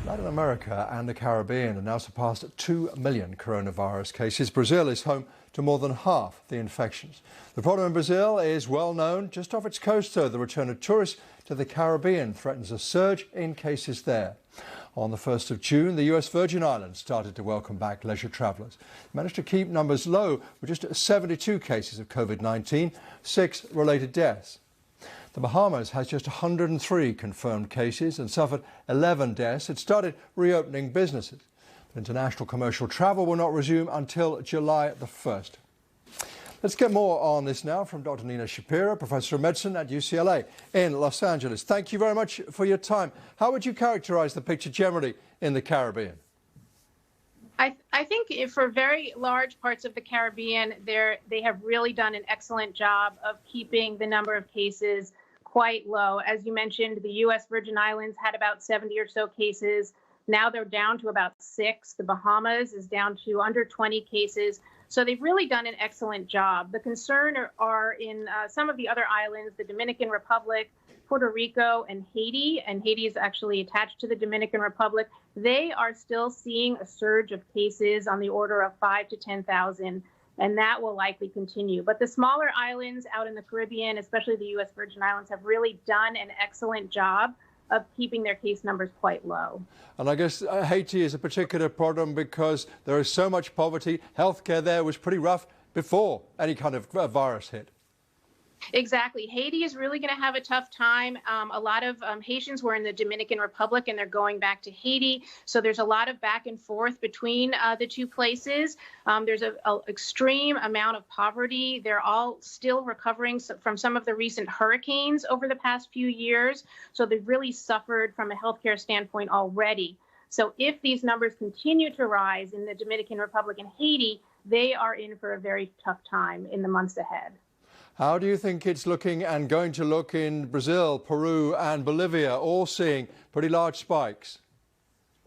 Latin America and the Caribbean have now surpassed 2 million coronavirus cases. Brazil is home to more than half the infections. The problem in Brazil is well known. Just off its coast, though, the return of tourists to the Caribbean threatens a surge in cases there. On the 1st of June, the US Virgin Islands started to welcome back leisure travellers. It managed to keep numbers low with just 72 cases of COVID-19, 6 related deaths. The Bahamas has just 103 confirmed cases and suffered 11 deaths. It started reopening businesses. But international commercial travel will not resume until July the 1st. Let's get more on this now from Dr. Nina Shapiro, Professor of Medicine at UCLA in Los Angeles. Thank you very much for your time. How would you characterize the picture generally in the Caribbean? I think for very large parts of the Caribbean, they have really done an excellent job of keeping the number of cases quite low. As you mentioned, the U.S. Virgin Islands had about 70 or so cases. Now they're down to about 6. The Bahamas is down to under 20 cases. So they've really done an excellent job. The concern are in some of the other islands, the Dominican Republic, Puerto Rico, and Haiti. And Haiti is actually attached to the Dominican Republic. They are still seeing a surge of cases on the order of 5,000 to 10,000. And that will likely continue. But the smaller islands out in the Caribbean, especially the U.S. Virgin Islands, have really done an excellent job of keeping their case numbers quite low. And I guess Haiti is a particular problem because there is so much poverty. Healthcare there was pretty rough before any kind of virus hit. Exactly. Haiti is really going to have a tough time. A lot of Haitians were in the Dominican Republic and they're going back to Haiti. So there's a lot of back and forth between the two places. There's an extreme amount of poverty. They're all still recovering from some of the recent hurricanes over the past few years. So they've really suffered from a healthcare standpoint already. So if these numbers continue to rise in the Dominican Republic and Haiti, they are in for a very tough time in the months ahead. How do you think it's looking and going to look in Brazil, Peru and Bolivia, all seeing pretty large spikes?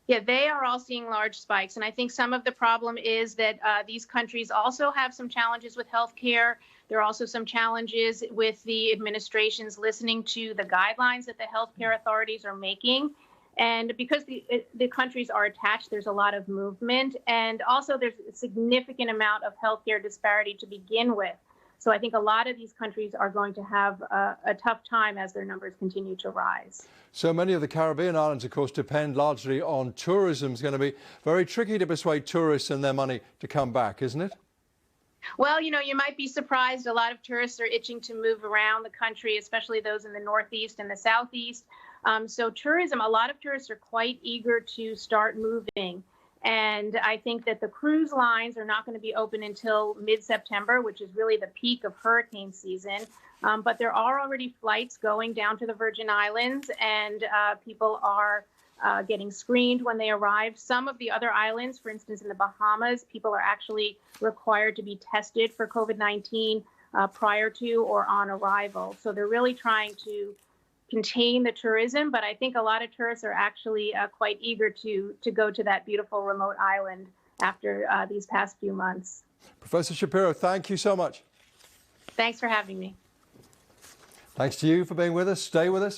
Yeah, they are all seeing large spikes. And I think some of the problem is that these countries also have some challenges with health care. There are also some challenges with the administrations listening to the guidelines that the healthcare authorities are making. And because the countries are attached, there's a lot of movement. And also there's a significant amount of healthcare disparity to begin with. So I think a lot of these countries are going to have a tough time as their numbers continue to rise. So many of the Caribbean islands, of course, depend largely on tourism. It's going to be very tricky to persuade tourists and their money to come back, isn't it? Well, you might be surprised. A lot of tourists are itching to move around the country, especially those in the Northeast and the Southeast. So tourism, a lot of tourists are quite eager to start moving. And I think that the cruise lines are not going to be open until mid-September, which is really the peak of hurricane season. But there are already flights going down to the Virgin Islands, and people are getting screened when they arrive. Some of the other islands, for instance, in the Bahamas, people are actually required to be tested for COVID-19 prior to or on arrival. So they're really trying to contain the tourism, but I think a lot of tourists are actually quite eager to go to that beautiful remote island after these past few months. Professor Shapiro, thank you so much. Thanks for having me. Thanks to you for being with us. Stay with us.